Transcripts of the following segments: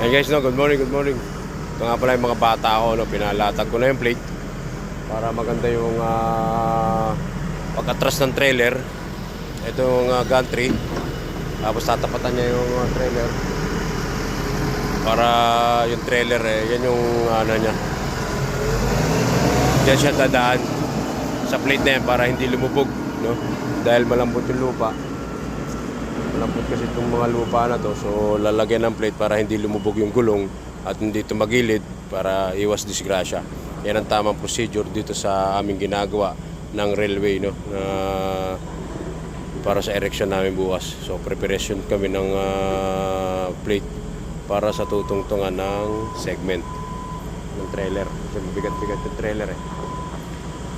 Hey guys, no, good morning, good morning. Ito nga pala yung mga bata ko, no, pinalatag ko na yung plate para maganda yung pag-atras ng trailer. Ito yung gantry. Tapos tatapatan niya yung trailer para yung trailer yan yung ano niya. Diyan siya dadaan sa plate na yan para hindi lumubog, no? Dahil malambot yung lupa. Malambot kasi itong mga lupa na to, so lalagyan ng plate para hindi lumubog yung gulong at hindi tumagilid para iwas disgrasya. Yan ang tamang procedure dito sa aming ginagawa ng railway, no, para sa erection namin bukas. So preparation kami ng plate para sa tutungtungan ng segment ng trailer. Kasi mabigat-bigat yung trailer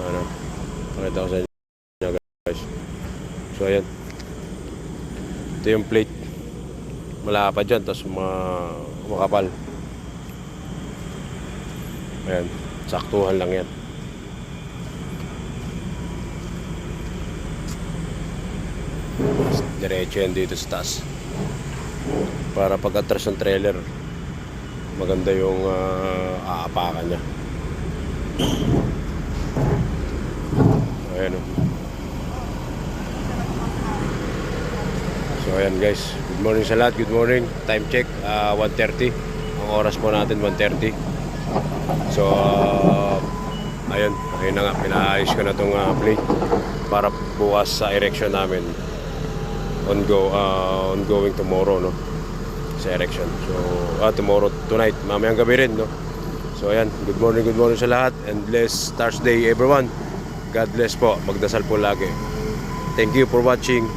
ano, pakita ko sa inyo guys. So ayan, ito yung plate, malapad dyan, tapos makapal. Ayan, saktuhan lang yan. Diretso yan dito sa taas para pag atras ng trailer maganda yung aapakan niya. Ayan o. So ayan guys, good morning sa lahat, good morning. Time check 1:30. Ang oras po natin 1:30. So ayun na nga, pinaayos ko na itong plate para bukas sa erection namin. Ongoing tomorrow, no, sa erection. So tonight, mamayang gabi rin, no. So ayan, good morning sa lahat, and blessed Thursday everyone. God bless po, magdasal po lagi. Thank you for watching.